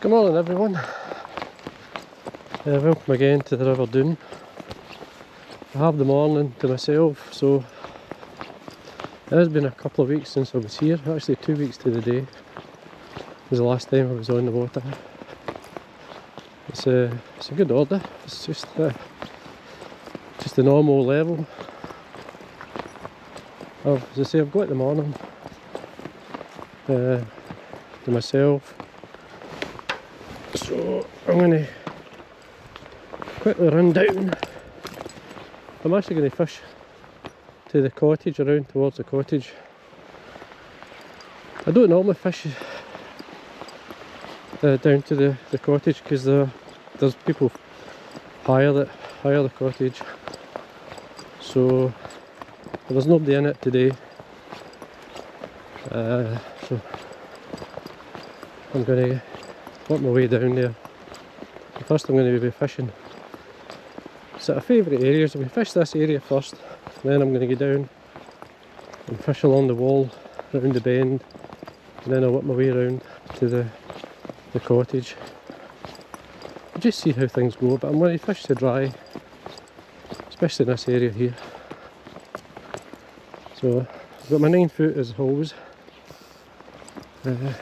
Good morning everyone, welcome again to the River Doon. I have the morning to myself, so it has been a couple of weeks since I was here, actually 2 weeks to the day was the last time I was on the water. It's a good order, it's just a normal level. As I say, I've got the morning to myself. So I'm going to quickly run down. I'm actually going to fish to the cottage, around towards the cottage. I don't normally fish down to the cottage because there's people hire the cottage. So there's nobody in it today. So I'm going to work my way down there. First I'm going to be fishing. It's a favourite area, so we fish this area first, then I'm going to go down and fish along the wall, round the bend, and then I'll work my way around to the cottage. Just see how things go, but I'm going to fish to dry, especially in this area here. So I've got my 9 foot as always. This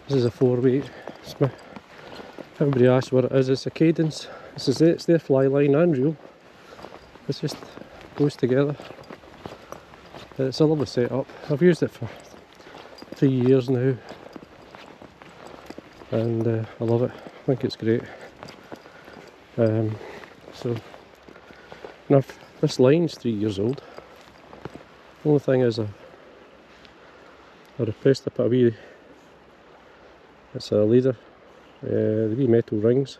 is a 4-weight. Everybody asks what it is. It's a cadence. It's their fly line and reel. It just goes together. It's a lovely setup. I've used it for 3 years now, and I love it. I think it's great. So now this line's 3 years old. The only thing is I replaced it, put a wee. It's a leader, the wee metal rings.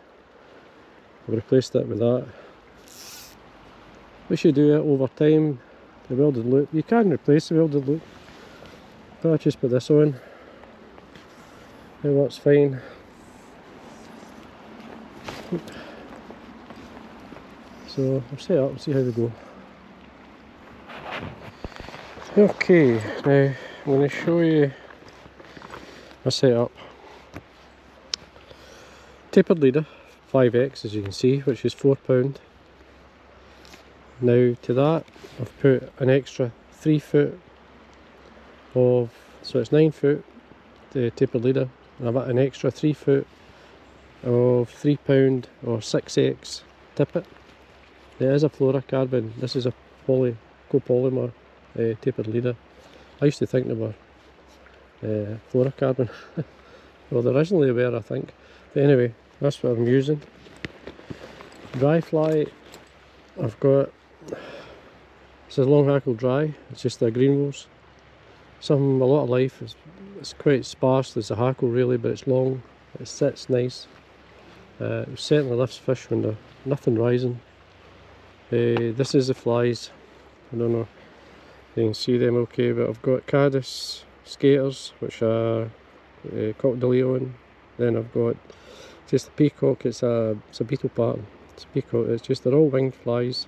I've replaced it with that. We should do it over time. The welded loop, you can replace the welded loop, but I just put this on. It works fine. So I'll set up and see how we go. Okay, now I'm going to show you my setup. Tapered leader, 5X as you can see, which is £4. Now to that I've put an extra 3 foot of, so it's 9 foot the tapered leader, and I've got an extra 3 foot of £3 or 6X tippet. It is a fluorocarbon, this is a copolymer tapered leader. I used to think they were fluorocarbon. Well, they originally were, I think. But anyway, that's what I'm using. Dry fly, I've got, this is long hackle dry, it's just a green rose. A lot of life, it's quite sparse, there's a hackle really, but it's long, it sits nice. It certainly lifts fish when there's nothing rising. This is the flies, I don't know if you can see them okay, but I've got caddis skaters, which are coq de leon. Then I've got just a peacock, it's a beetle pattern. It's a peacock, they're all winged flies.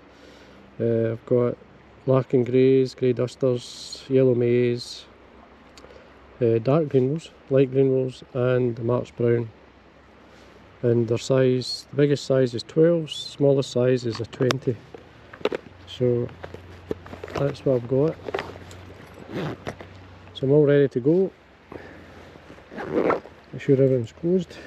I've got larkin greys, grey dusters, yellow maize, dark green rose, light green rose, and March brown. And their size, the biggest size is 12, smallest size is a 20. So that's what I've got. So I'm all ready to go. Make sure everything's closed.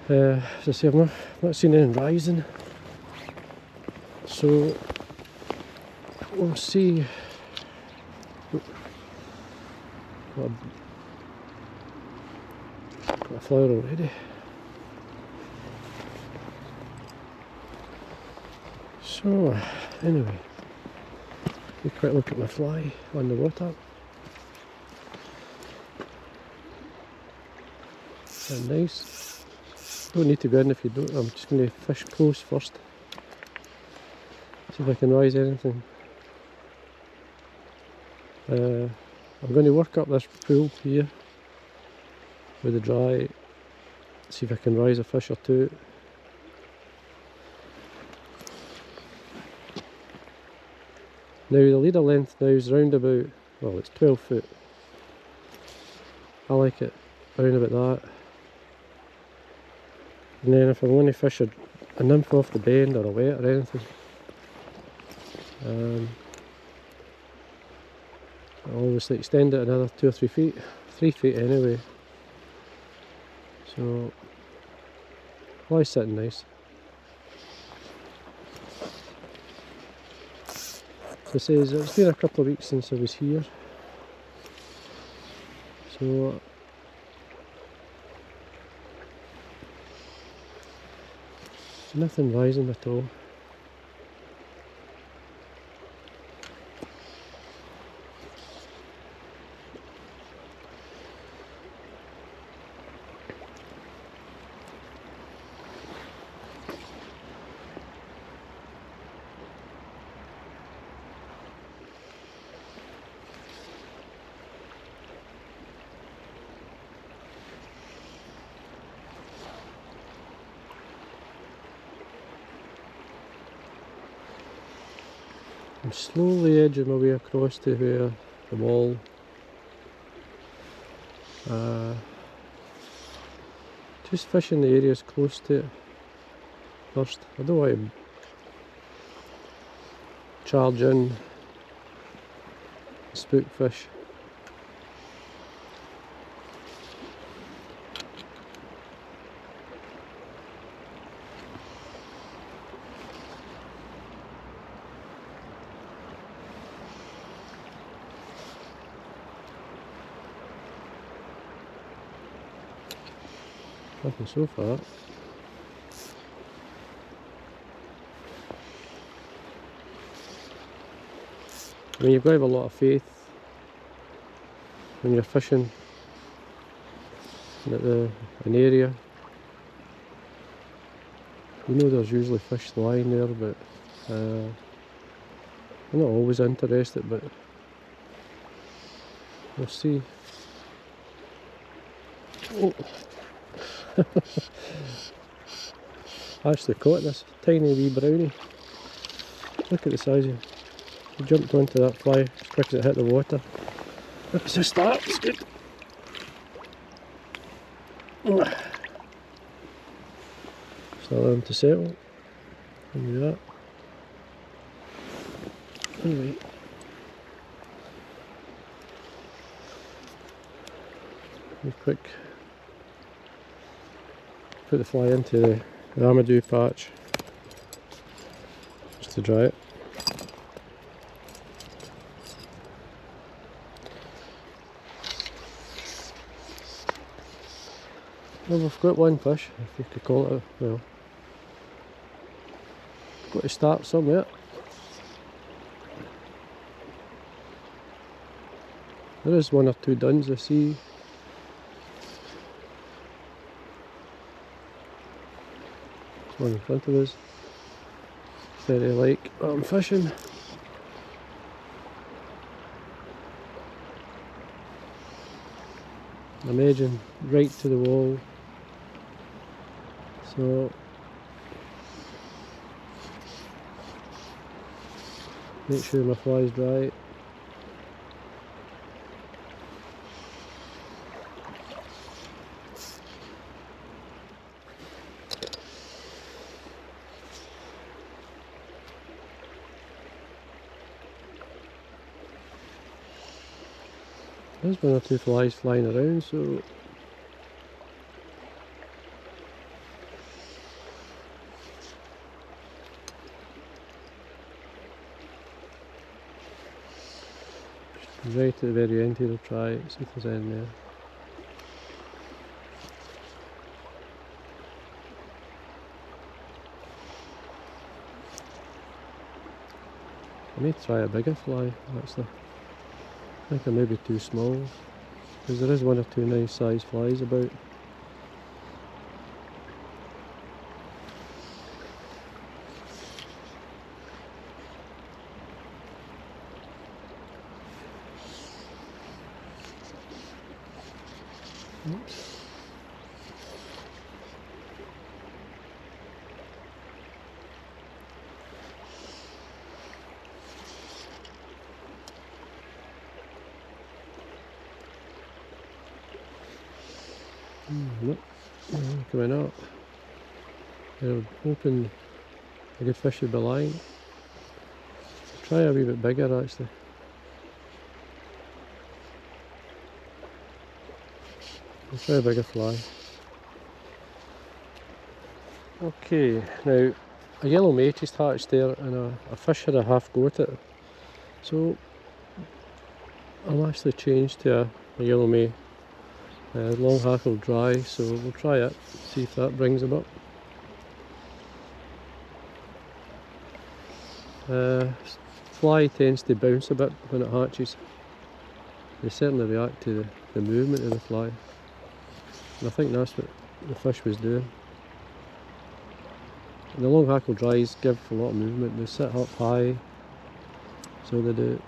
As I say, I've not seen anything rising, so we'll see. Got a flower already. So anyway, a quick look at my fly on the water. And nice. Don't need to go in if you don't. I'm just going to fish close first. See if I can rise anything. I'm going to work up this pool here with the dry, see if I can rise a fish or two. Now the leader length now is round about, well, it's 12 foot. I like it around about that. And then if I want to fish a nymph off the bend or a wet or anything, I always extend it another 2 or 3 feet, 3 feet anyway. So, fly's sitting nice. So it says it's been a couple of weeks since I was here, so nothing rising at all. I'm slowly edging my way across to where the wall just fishing the areas close to it first. I don't want to charge in spook fish. Nothing so far. I mean, you've got to have a lot of faith when you're fishing at an area. You know there's usually fish lying there, but I'm not always interested, but we'll see. Oh. I actually caught this tiny wee brownie. Look at the size of it. He jumped onto that fly as quick as it hit the water. It's a start, it's good. Just allow him to settle. And do that. Anyway. Quick. Put the fly into the Amadou patch just to dry it. Well, we've got one fish, if you could call it a, well, got to start somewhere. There is one or two duns I see. One in front of us. Very like what I'm fishing. I'm edging right to the wall, so make sure my fly's dry. There's one or two flies flying around, so right at the very end here, I'll try it, see if there's any there. I may try a bigger fly actually. I think I may be too small, because there is one or two nice size flies about. Oops. Nope, coming up. They're hoping a good fish would be lying. Try a wee bit bigger actually. I'll try a bigger fly. Okay, now a yellow mate just hatched there and a fish had a half go at it. So I'll actually change to a yellow mate. Long hackle dry, so we'll try it, see if that brings him up. Fly tends to bounce a bit when it hatches. They certainly react to the movement of the fly. And I think that's what the fish was doing. And the long hackle dries give a lot of movement. They sit up high, so they do.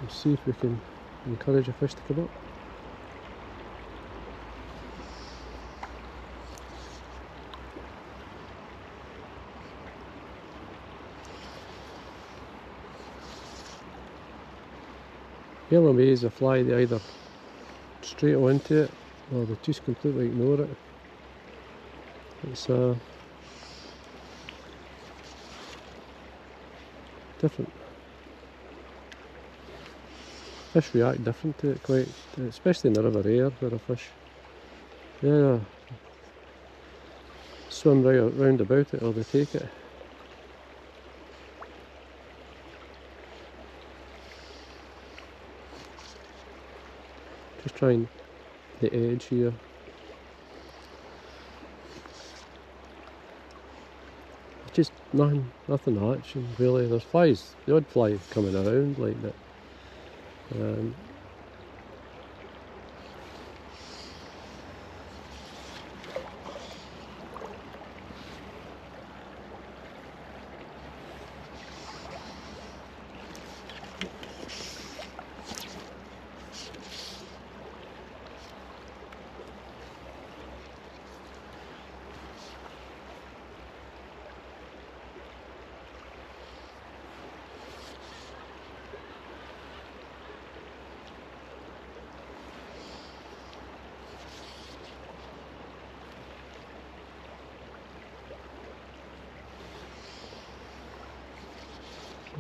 We'll see if we can encourage a fish to come up. Yellow May is a fly, they either straight onto it or they just completely ignore it. It's different. Fish react different to it quite, especially in the river air where a fish, they swim round about it or they take it. Just trying the edge here. Just nothing hatching really. There's flies, the odd fly coming around like that.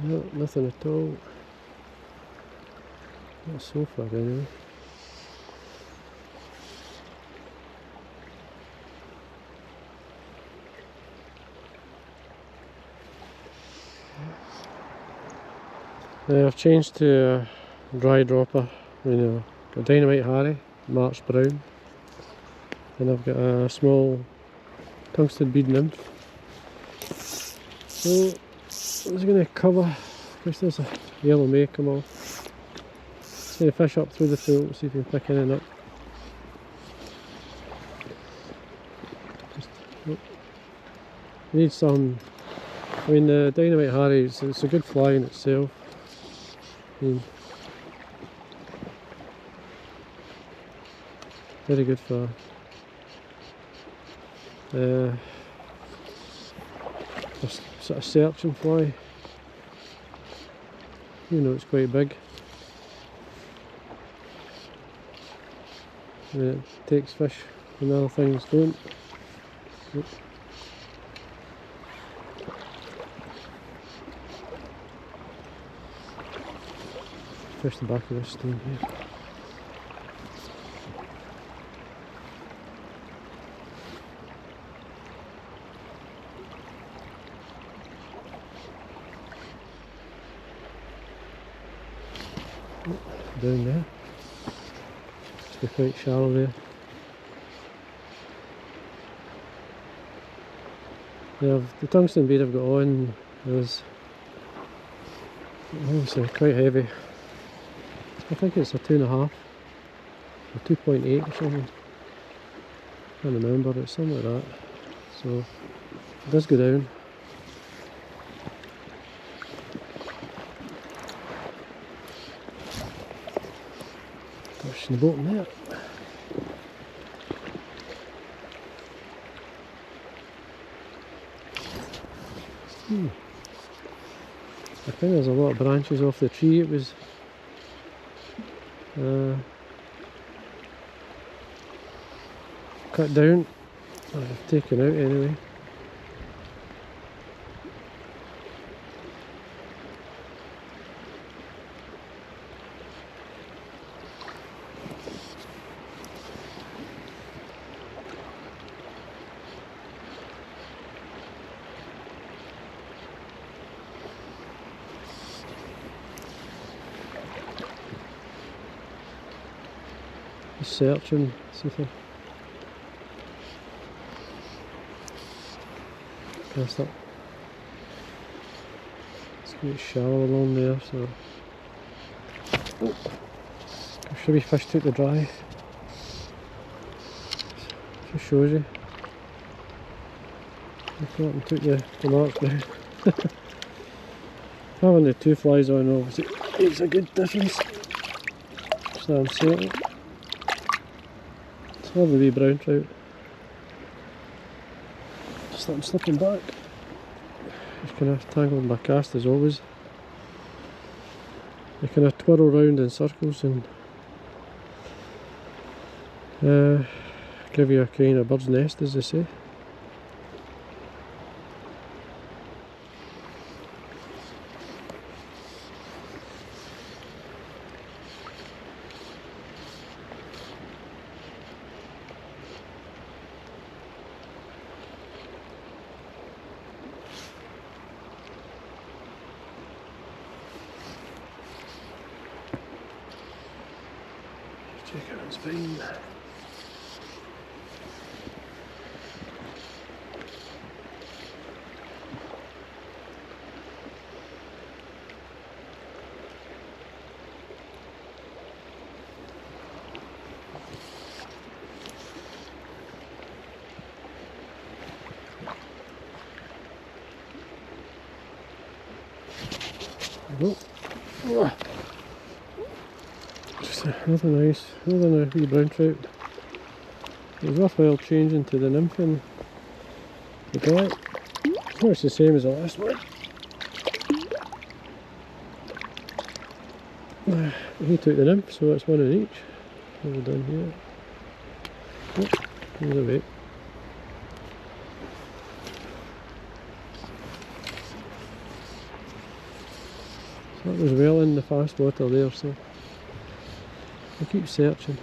No, nothing at all. Not so far anyway. I've changed to a dry dropper, got Dynamite Harry, March Brown, and I've got a small tungsten bead nymph. So I was going to cover, because there's a yellow may come off. Just going to fish up through the pool, see if we can pick anything up. Need some, the Dynamite Harry, it's a good fly in itself. Very good for sort of searching fly. It's quite big. It takes fish when other things don't. Fish the back of this stone here. Down there. It's quite shallow there. The tungsten bead I've got on is obviously quite heavy. I think it's a 2.5 or 2.8 or something. I can't remember, it's something like that. So it does go down. Touching the bottom there. I think there's a lot of branches off the tree. It was cut down. I've taken out anyway. Just searching, see if I cast up. It's quite shallow along there, so should be fish took the dry. Just shows you. I thought and took the marks down. Having the two flies on obviously makes a good difference. So I'm saying it's lovely wee brown trout. Just let them slipping back. Just kind of tangled in my cast as always. They kind of twirl round in circles and give you a kind of bird's nest, as they say. Check out his fine. There we go. Just another nice, another wee brown trout. It was worthwhile changing to the nymph and the black. It's much the same as the last one. He took the nymph, so it's one in each. Well done here. Oh, there's a bait. So that was well in the fast water there, so I'll keep searching.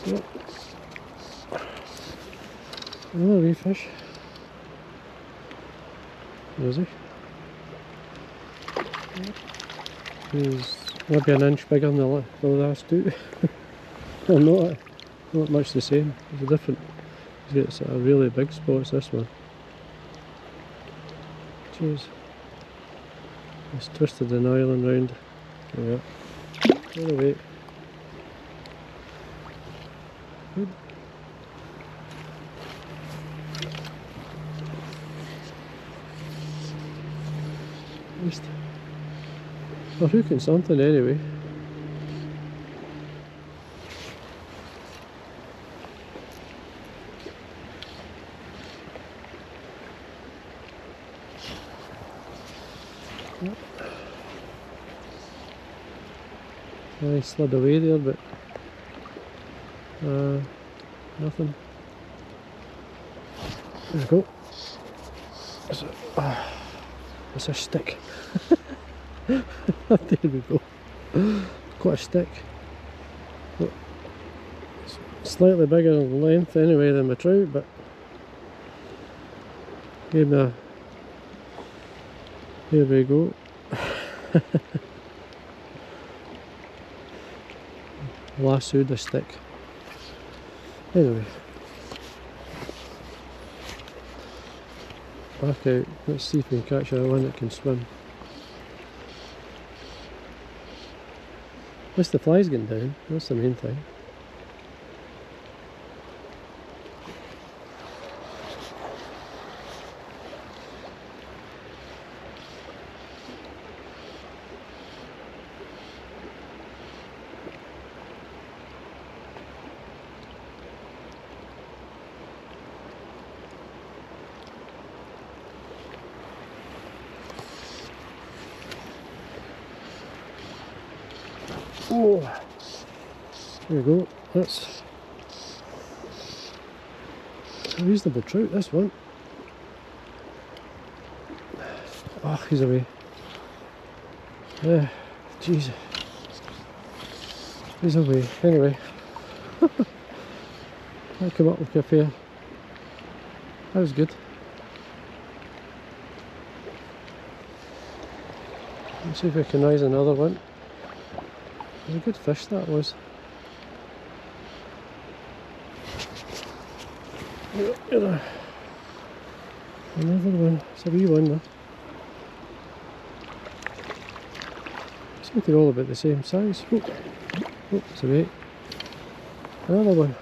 Yep. Another wee fish. Where is he? He's maybe an inch bigger than the last two. Well, not much the same. It's a different. He's got sort of really big spots. This one. Jeez. It's twisted an island round. Yeah. Get away. Good. At least we're hooking something anyway. Yep. I slid away there, but nothing. There we go. It's a stick. There we go. Quite a stick. But slightly bigger in length anyway than my trout, but gave me a. Here we go. Lassoed a stick. Anyway. Back out. Let's see if we can catch one that can swim. At least the fly's getting down. That's the main thing. Oh, there we go. That's a reasonable trout, this one. Oh, he's away. Yeah, jeez. He's away. Anyway, I come up with a pair. That was good. Let's see if we can raise another one. It was a good fish, that was. Another one. It's a wee one though. I think they're all about the same size. Oh, it's away. Another one.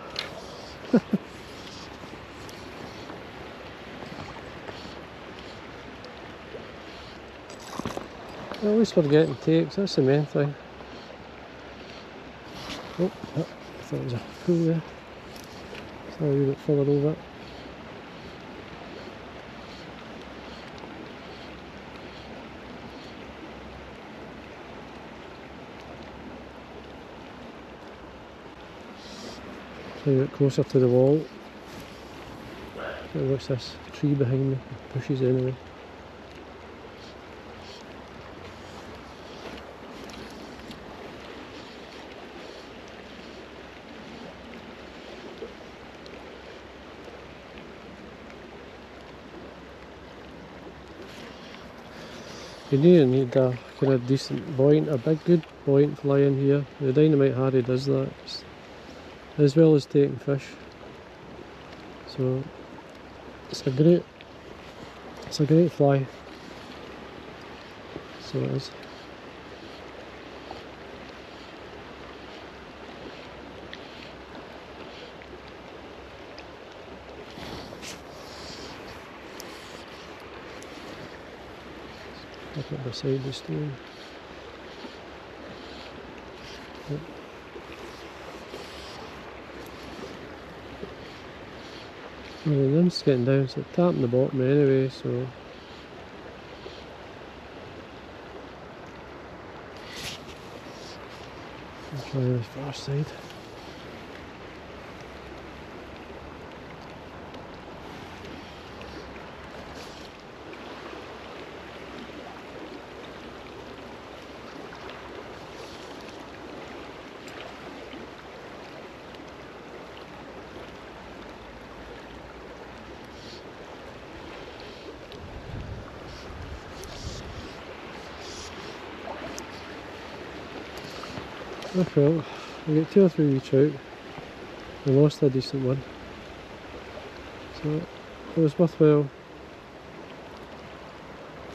At least we're getting takes, that's the main thing. Oh, I thought it was a pool there. It's a wee bit further over. A bit closer to the wall. Watch this tree behind me, bushes anyway. You need a kind of decent buoyant, a big good buoyant fly in here. The Dynamite Harry does that, as well as taking fish. So it's a great fly. So it is. Look at beside the stone. Yep. Well, the limb's getting down, so it's tapping the bottom anyway, so I'll try the far side. Well, I got 2 or 3 wee trout. I lost a decent one, so it was worthwhile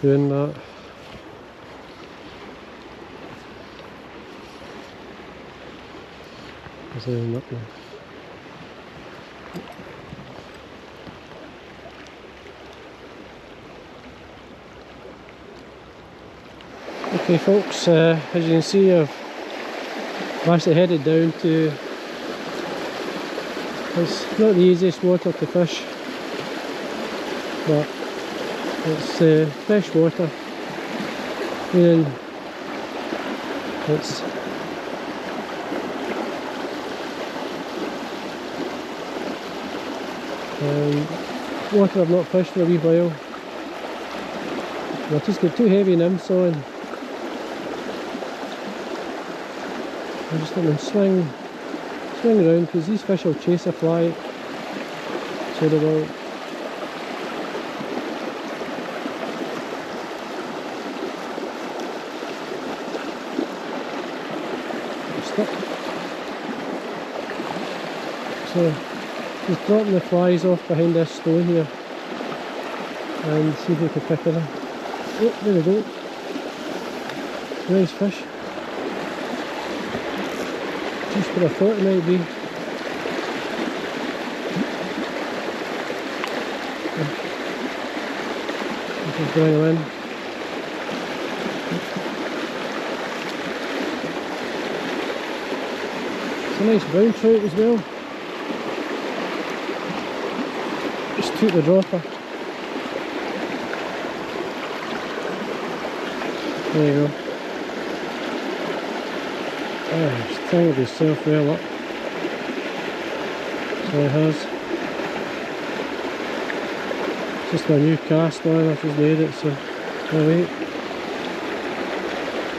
doing that. There's anything up there. Okay folks, as you can see I've actually headed down to, it's not the easiest water to fish, but it's fresh water, meaning it's water I've not fished for a wee while. I've just got 2 heavy nymphs on. I'm just letting them swing around, because these fish will chase a fly, so they will. Stuck. So just dropping the flies off behind this stone here and see if we can pick it up. Oh, there we go. Nice fish. Just what I thought it might be. This is going in. It's a nice brown trout as well. Just took the dropper. There you go. Oh, he's tangled himself well up. So he has. Just my new cast on, I've just made it, so I'll wait.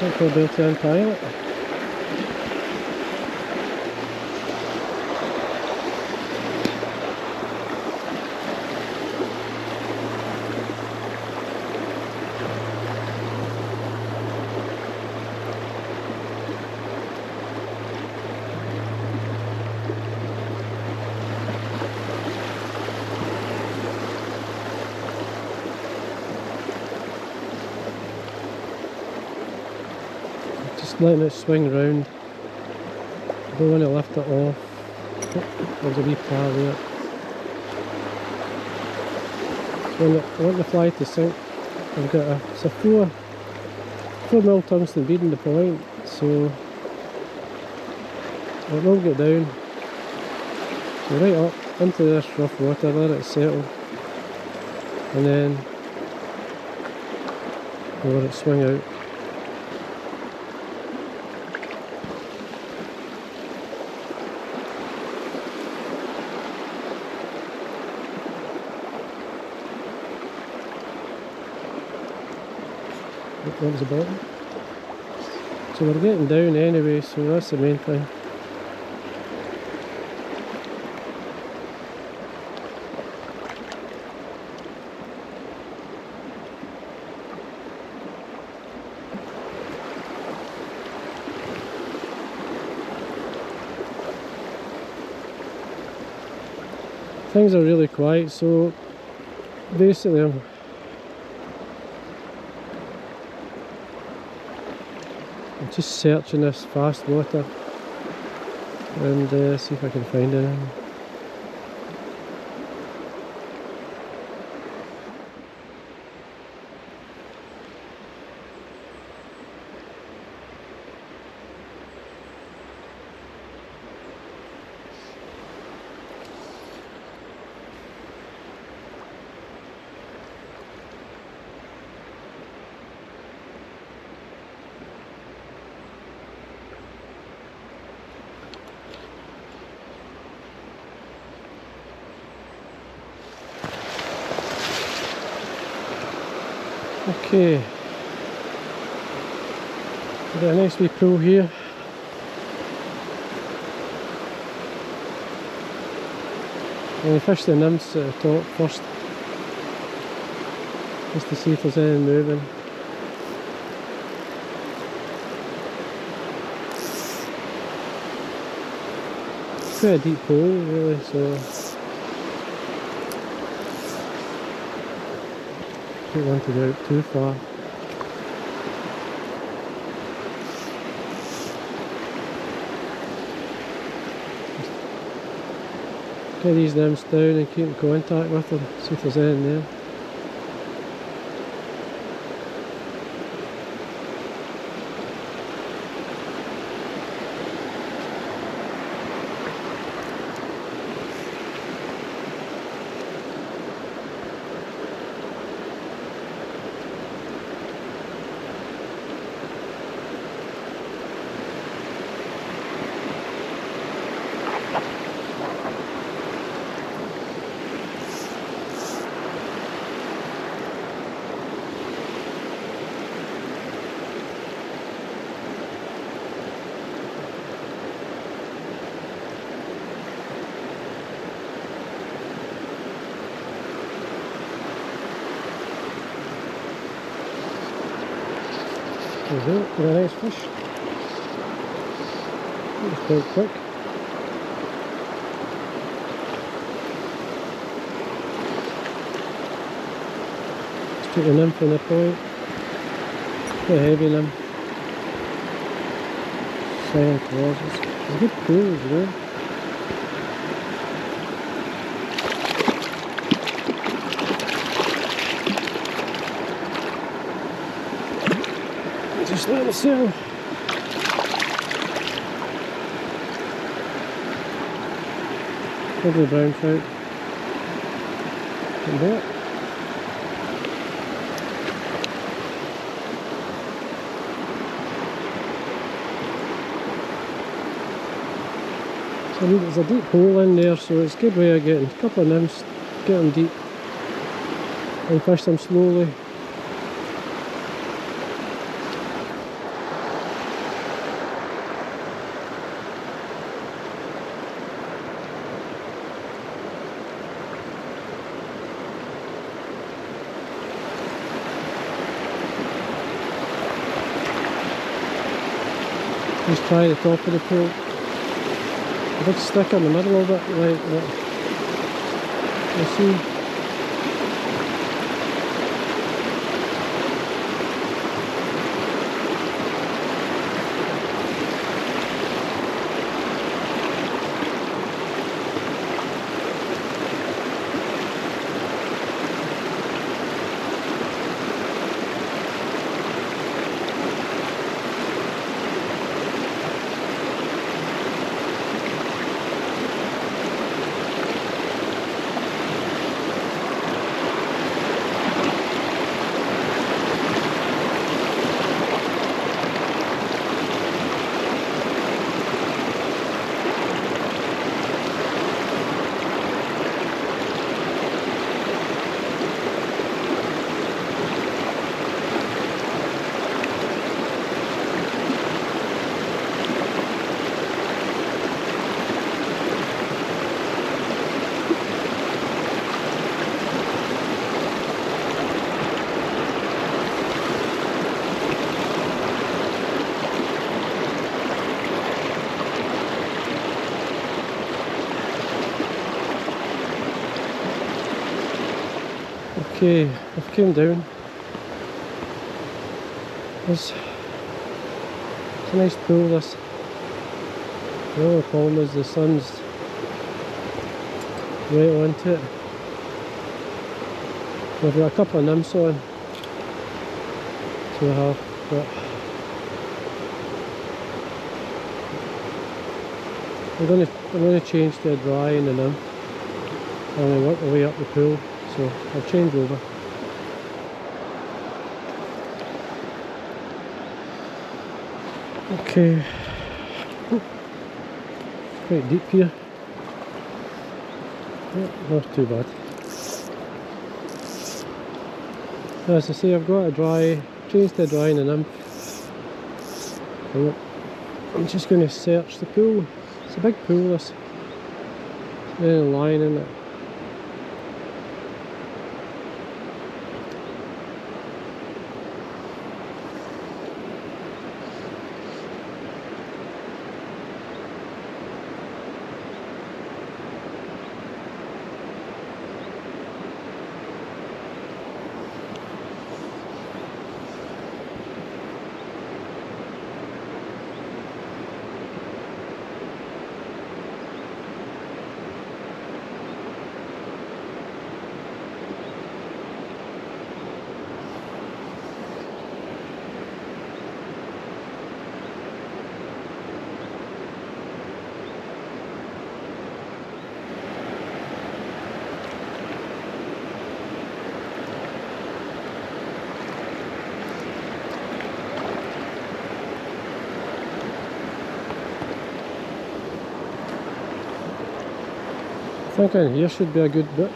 Hopefully I'll be able to untie it. Just letting it swing round. I don't want to lift it off. Oh, there's a wee pile there. So I want the fly to sink. I've got it's a 4mm tungsten bead in the point, so it will get down. So right up into this rough water, let it settle, and then I'll let it swing out. That was the bottom. So we're getting down anyway, so that's the main thing. Things are really quiet, so basically I'm just searching this fast water and see if I can find anything. Okay, got a nice wee pool here. And we fish the nymphs at the top first, just to see if there's anything moving. It's quite a deep pool really, so don't want to go out too far. Get these nymphs down and keep in contact with them, see if there's anything there. There we go, got a nice fish. That was quite quick. Let's take the nymph on the point. Quite a heavy nymph. Sailing towards us. It's a good pool as well. Just let it settle. Probably brown trout. And that. there's a deep hole in there, so it's a good way of getting a couple of nymphs, get them deep and fish them slowly. Just try the top of the pool. A big stick in the middle of it, like that. You'll see. Okay, I've came down. It's a nice pool, this. The only problem is the sun's right onto it. We've got a couple of nymphs on, 2.5, but I'm going to change to a dry and a nymph. I'm going to work my way up the pool. So I'll change over. Okay, quite deep here. Yeah, not too bad. As I say, I've got a dry, changed to a dry and a nymph. I'm just going to search the pool. It's a big pool, this. There's a line in it. I think in here should be a good bit.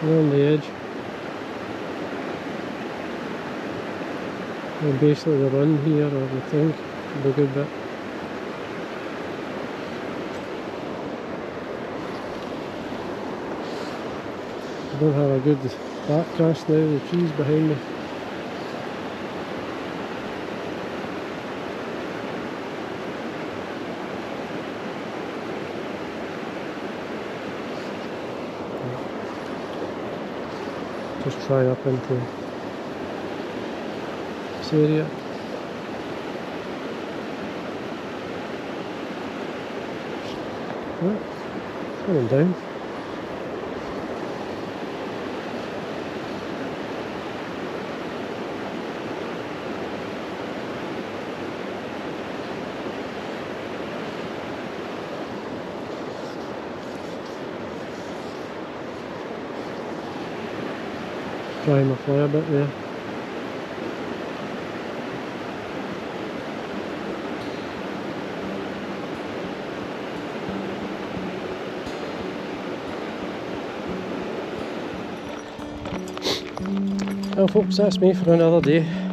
Along the edge. And basically the run here, I would think, would be a good bit. I don't have a good backcast now, the trees behind me. Just try up into this area. Right, coming down. Dry my fly a bit there. Well folks, that's me for another day.